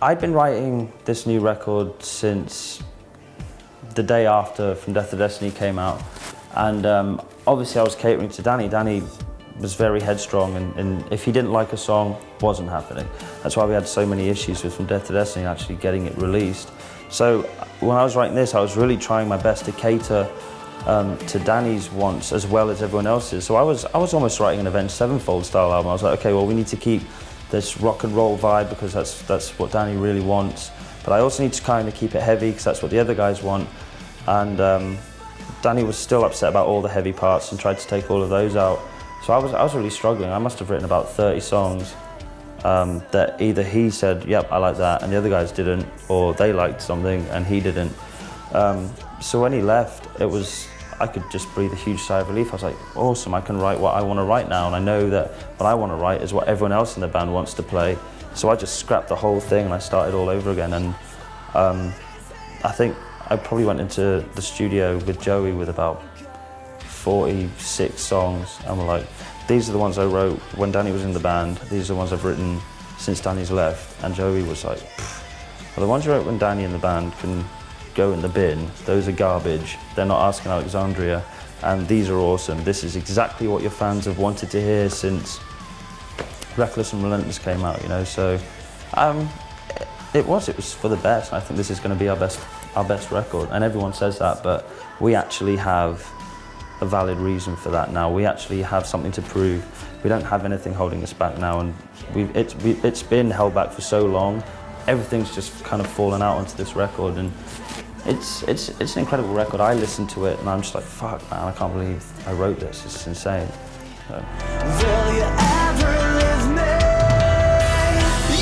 I'd been writing this new record since the day after From Death to Destiny came out, and obviously I was catering to Danny. Danny was very headstrong, and if he didn't like a song, wasn't happening. That's why we had so many issues with From Death to Destiny actually getting it released. So when I was writing this, I was really trying my best to cater to Danny's wants as well as everyone else's. So I was almost writing an Avenged Sevenfold style album. I was like, okay, well, we need to keep this rock and roll vibe because that's what Danny really wants. But I also need to kind of keep it heavy because that's what the other guys want. And Danny was still upset about all the heavy parts and tried to take all of those out. So I was really struggling. I must have written about 30 songs that either he said, yep, I like that, and the other guys didn't, or they liked something and he didn't. So when he left, I could just breathe a huge sigh of relief. I was like, awesome, I can write what I want to write now, and I know that what I want to write is what everyone else in the band wants to play. So I just scrapped the whole thing and I started all over again. And I think I probably went into the studio with Joey with about 46 songs, and we're like, these are the ones I wrote when Danny was in the band, these are the ones I've written since Danny's left. And Joey was like, well, the ones you wrote when Danny in the band can go in the bin, those are garbage, they're not asking Alexandria, and these are awesome. This is exactly what your fans have wanted to hear since Reckless and Relentless came out, you know. So it was for the best. I think this is going to be our best record, and everyone says that, but we actually have a valid reason for that now. We actually have something to prove. We don't have anything holding us back now, and it's been held back for so long. Everything's just kind of fallen out onto this record, and it's an incredible record. I listen to it and I'm just like, fuck, man, I can't believe I wrote this. It's insane. So. Will you ever leave me?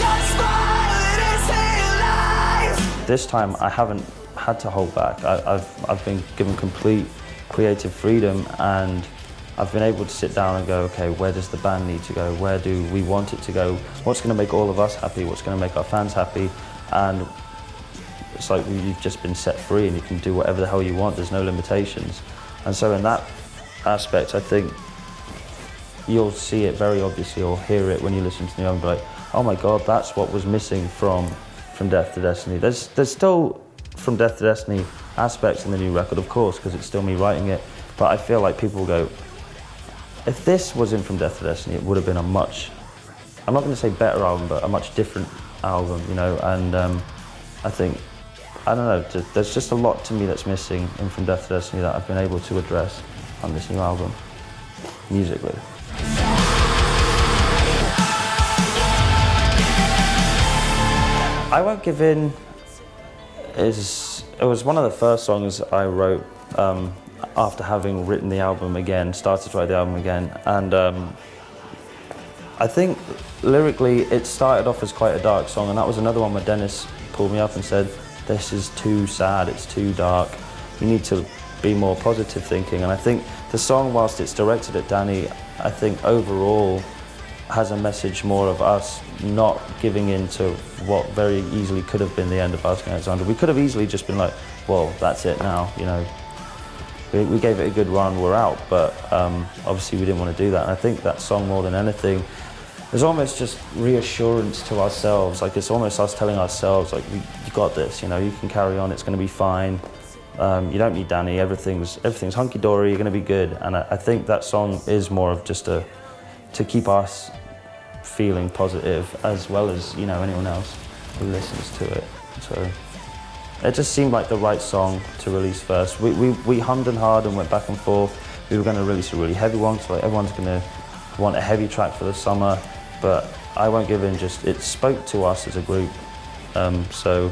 Your smile, it is alive. This time I haven't had to hold back. I've been given complete creative freedom, and I've been able to sit down and go, okay, where does the band need to go? Where do we want it to go? What's going to make all of us happy? What's going to make our fans happy? And it's like you've just been set free and you can do whatever the hell you want. There's no limitations. And so in that aspect, I think you'll see it very obviously, or hear it when you listen to the album, like, oh my God, that's what was missing from Death to Destiny. There's still From Death to Destiny aspects in the new record, of course, because it's still me writing it. But I feel like people will go, if this was in From Death to Destiny, it would have been a much, I'm not going to say better album, but a much different album, you know. And I think, I don't know, there's just a lot to me that's missing in From Death to Destiny that I've been able to address on this new album, musically. I Won't Give In it was one of the first songs I wrote after having written the album again, started to write the album again. And I think lyrically it started off as quite a dark song, and that was another one where Dennis pulled me up and said, this is too sad, it's too dark, you need to be more positive thinking. And I think the song, whilst it's directed at Danny, I think overall has a message more of us not giving in to what very easily could have been the end of Asking Alexandria. We could have easily just been like, well, that's it now, you know. We gave it a good run, we're out, but obviously we didn't want to do that. And I think that song, more than anything, is almost just reassurance to ourselves. Like, it's almost us telling ourselves, like, you got this, you know, you can carry on, it's going to be fine. You don't need Danny, everything's hunky-dory, you're going to be good. And I think that song is more of just to keep us feeling positive, as well as, you know, anyone else who listens to it. So it just seemed like the right song to release first. We hummed and hawed and went back and forth. We were going to release a really heavy one, so like everyone's going to want a heavy track for the summer, but I Won't Give In, it spoke to us as a group, so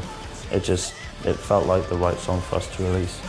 it felt like the right song for us to release.